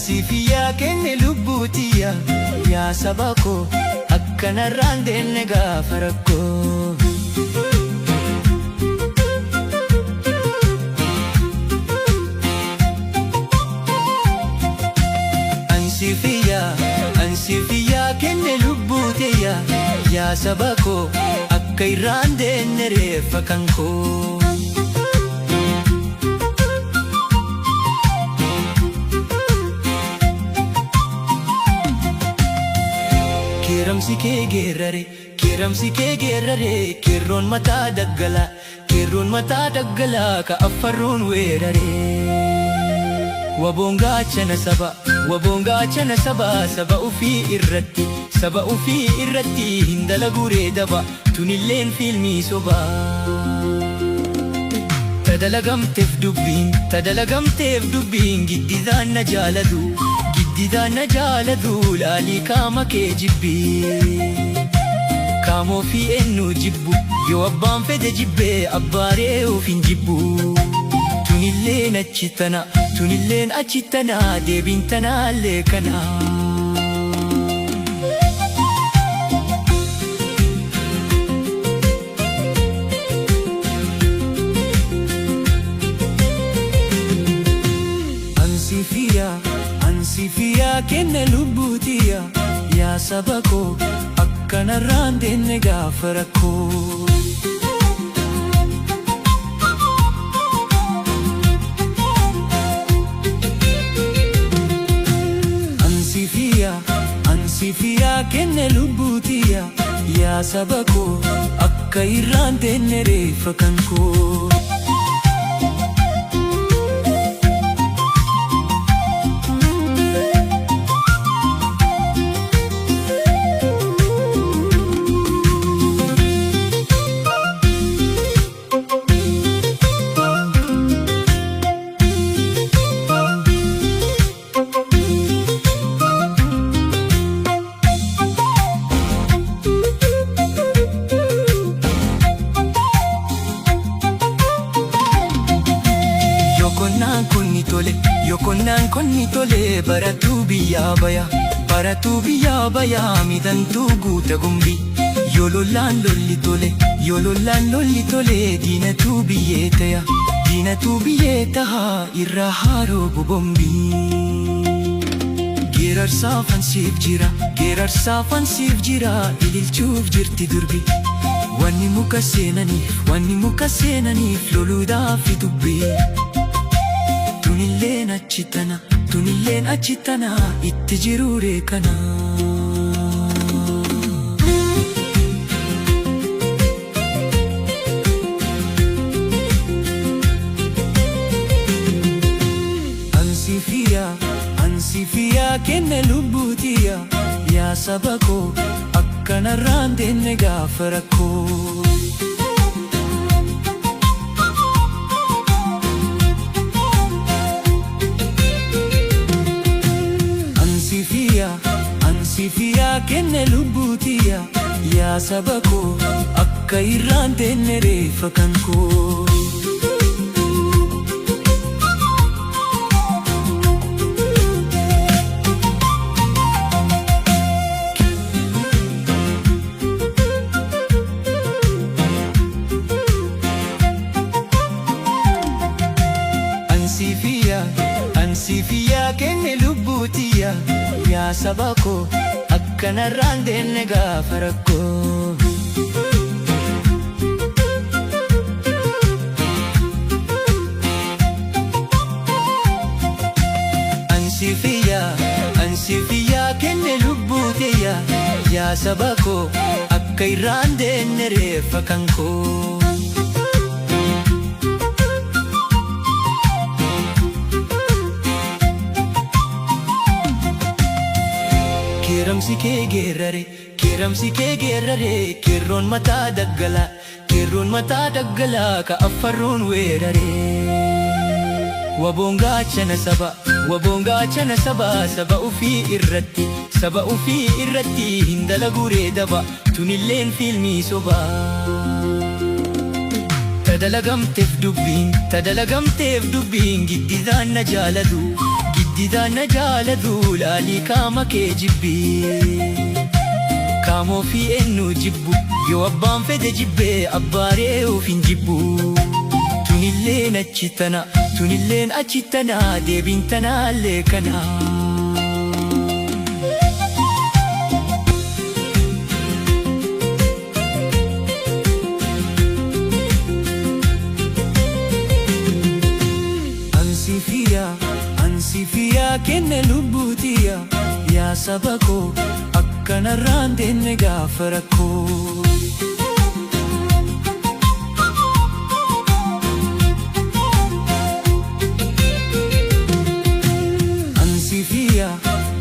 Ansiif iyyaa kenne lubbuu tiyyaa yaa saba koo akkanarraan deenne gaafa rakkoo. Ansiif iyyaa kenne lubbuu tiyyaa yaa saba koo akka irraan deenne reeffa kan koo. Keeramsi kee geerrare, keeramsi kee geerrare, keerroon mataa daggalaa, keerroon mataa daggalaa ka affarruun weerare. Waboon gaachana saba, waboon gaachana saba, saba ufii irratti, saba ufii irratti hin dalaguree daba, tunilleen fiilmii sobaa. Tadalagamteef dubbiin giddidaan na jaalatu, giddidaan na jaalatu laalii kaama kee jibbii. Kaamoo fi eenyu jibbu, yoo abbaan fedhe jibbee abbaaree of hin jibbu. Tunilleen achi tana, deebiin tanaallee kana. Ansiif iyyaa kenne lubbuu tiyyaa yaa saba koo akkanarraan deenne gaafa rakkoo. Ansiif iyyaa kenne lubbuu tiyyaa yaa saba koo akka irraan deenne reeffa kan koo. Yokonnaan konni tole baratuu biyyaa bayaa miidhantuu guuta gumbii. Yoolollaan lolli tole diinatuu biyyee taya, diinatuu biyyee tahaa irraa haaroo gubombii. Geerarsaaf ansiif jira ililchuuf jirti durbi. Wanni muka seenaniif loluudhaaf dubbii. Tunilleen achi tana itti jiruure kana. Ansiif iyyaa kenne lubbuu tiyyaa yaa saba koo akkanarraan deenne gaafa rakkoo. Ansiif iyyaa kenne lubbuu tiyyaa yaa saba koo akka irraan deenne reeffa kan koo. Ansiif iyyaa kenne lubbuu tiyyaa yaa saba koo akkanarraan deenne gaafa rakkoo. Ansiif iyyaa kenne lubbuu tiyyaa yaa saba koo akka irraan deenne reeffa kan koo. Keeramsi kee geerrare, keerroon mataa daggalaa, keerroon mataa daggalaa ka affarruun weerare. Waboon gaachana saba, saba ufii irratti, saba ufii irratti hin dalaguree daba, tunilleen fiilmii sobaa. Tadalagamteef dubbiin giddidaan na jaalatu, didaan na jaalatu laalii qaama kee jibbii. Kaamoo fi eenyu jibbu yoo abbaan fedhe jibbee abbaaree of hin jibbu. Tunilleen achi tana tunilleen achi tana deebiin tanaallee kana. Ansifiyaa kenne lubbuu tiyyaa yaa saba koo akkanarraan deenne gaafa rakkoo.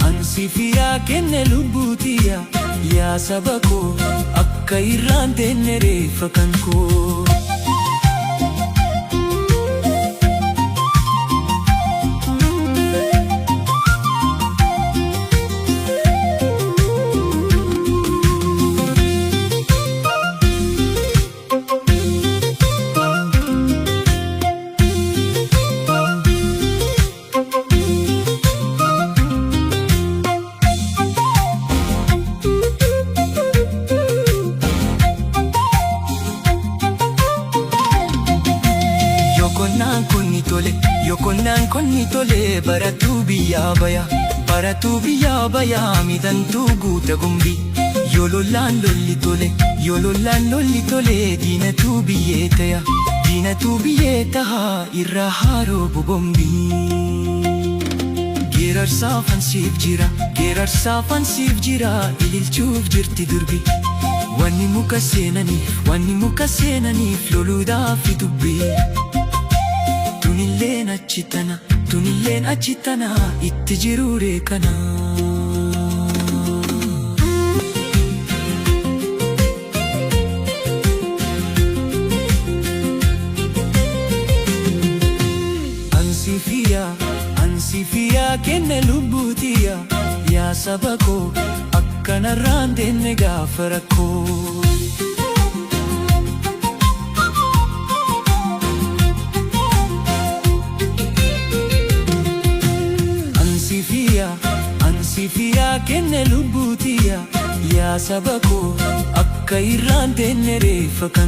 Ansifiyaa kenne lubbuu tiyyaa yaa saba koo akka irraan deenne reeffa kan koo. Yokonnaan konni tole baratuu biyyaa bayaa miidhantuu guuta gumbi. Yoolollaan lolli tole diinatuu biyyee tahaa irraa haaroo bobombi. Geerarsaaf ansiif jira ililchuuf jirti durbi. Wanni muka seenaniif loluudhaaf dubbi. Tunilleen achi tana itti jiruure kana. Ansifiyaa kenne lubbuu tiyyaa yaa saba koo akkanarraan deenne gaafa rakkoo. Ansifiyaa kenne lubbuu tiyyaa yaa saba koo akka irraan deenne reeffa kan